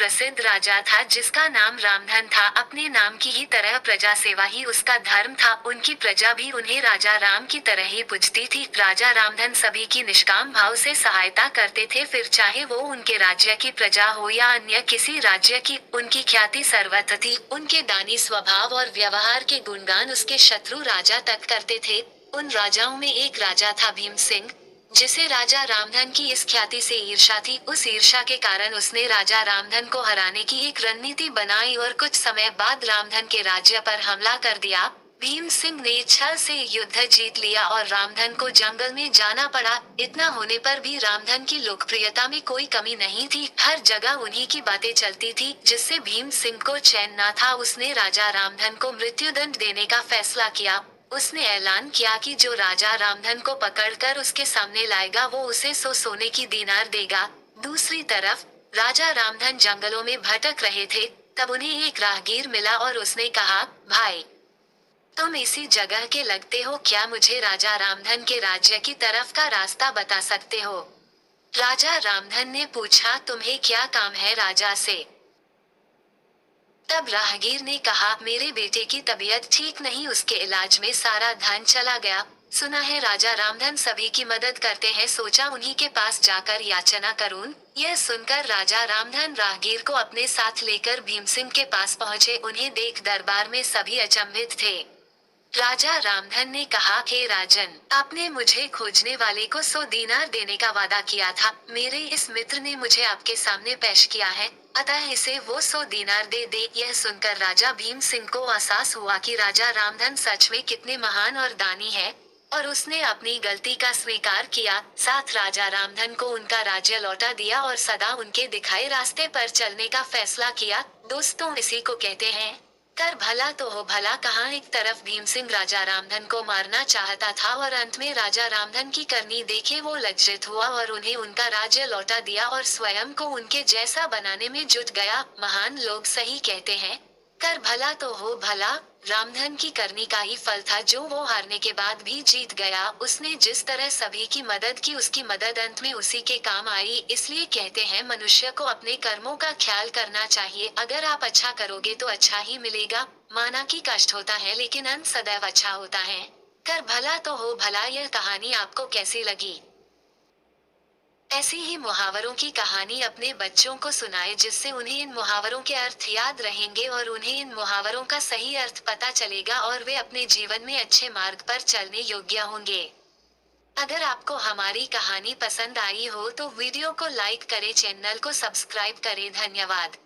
प्रसिद्ध राजा था जिसका नाम रामधन था। अपने नाम की ही तरह प्रजा सेवा ही उसका धर्म था। उनकी प्रजा भी उन्हें राजा राम की तरह ही पूजती थी। राजा रामधन सभी की निष्काम भाव से सहायता करते थे, फिर चाहे वो उनके राज्य की प्रजा हो या अन्य किसी राज्य की। उनकी ख्याति सर्वत्र थी। उनके दानी स्वभाव और व्यवहार के गुणगान उसके शत्रु राजा तक करते थे। उन राजाओं में एक राजा था भीम सिंह, जिसे राजा रामधन की इस ख्याति से ईर्ष्या थी। उस ईर्ष्या के कारण उसने राजा रामधन को हराने की एक रणनीति बनाई और कुछ समय बाद रामधन के राज्य पर हमला कर दिया। भीम सिंह ने छल से युद्ध जीत लिया और रामधन को जंगल में जाना पड़ा। इतना होने पर भी रामधन की लोकप्रियता में कोई कमी नहीं थी। हर जगह उन्हीं की बातें चलती थी, जिससे भीम सिंह को चैन न था। उसने राजा रामधन को मृत्युदंड देने का फैसला किया। उसने ऐलान किया कि जो राजा रामधन को पकड़कर उसके सामने लाएगा वो उसे 100 सोने की दीनार देगा। दूसरी तरफ राजा रामधन जंगलों में भटक रहे थे। तब उन्हें एक राहगीर मिला और उसने कहा, भाई, तुम इसी जगह के लगते हो, क्या मुझे राजा रामधन के राज्य की तरफ का रास्ता बता सकते हो? राजा रामधन ने पूछा, तुम्हें क्या काम है राजा से? तब राहगीर ने कहा, मेरे बेटे की तबीयत ठीक नहीं, उसके इलाज में सारा धन चला गया। सुना है राजा रामधन सभी की मदद करते हैं, सोचा उन्हीं के पास जाकर याचना करूं। यह सुनकर राजा रामधन राहगीर को अपने साथ लेकर भीम सिंह के पास पहुंचे। उन्हें देख दरबार में सभी अचंभित थे। राजा रामधन ने कहा, हे राजन, आपने मुझे खोजने वाले को 100 दीनार देने का वादा किया था। मेरे इस मित्र ने मुझे आपके सामने पेश किया है, अतः इसे वो 100 दीनार दे दे। यह सुनकर राजा भीम सिंह को एहसास हुआ कि राजा रामधन सच में कितने महान और दानी है, और उसने अपनी गलती का स्वीकार किया। साथ राजा रामधन को उनका राज्य लौटा दिया और सदा उनके दिखाए रास्ते पर चलने का फैसला किया। दोस्तों, इसी को कहते हैं कर भला तो हो भला। कहाँ एक तरफ भीम सिंह राजा रामधन को मारना चाहता था और अंत में राजा रामधन की करनी देखे वो लज्जित हुआ और उन्हें उनका राज्य लौटा दिया और स्वयं को उनके जैसा बनाने में जुट गया। महान लोग सही कहते हैं, कर भला तो हो भला। रामधन की करनी का ही फल था जो वो हारने के बाद भी जीत गया। उसने जिस तरह सभी की मदद की, उसकी मदद अंत में उसी के काम आई। इसलिए कहते हैं मनुष्य को अपने कर्मों का ख्याल करना चाहिए। अगर आप अच्छा करोगे तो अच्छा ही मिलेगा। माना कि कष्ट होता है लेकिन अंत सदैव अच्छा होता है। कर भला तो हो भला। यह कहानी आपको कैसी लगी? ऐसी ही मुहावरों की कहानी अपने बच्चों को सुनाए, जिससे उन्हें इन मुहावरों के अर्थ याद रहेंगे और उन्हें इन मुहावरों का सही अर्थ पता चलेगा और वे अपने जीवन में अच्छे मार्ग पर चलने योग्य होंगे। अगर आपको हमारी कहानी पसंद आई हो तो वीडियो को लाइक करें, चैनल को सब्सक्राइब करें। धन्यवाद।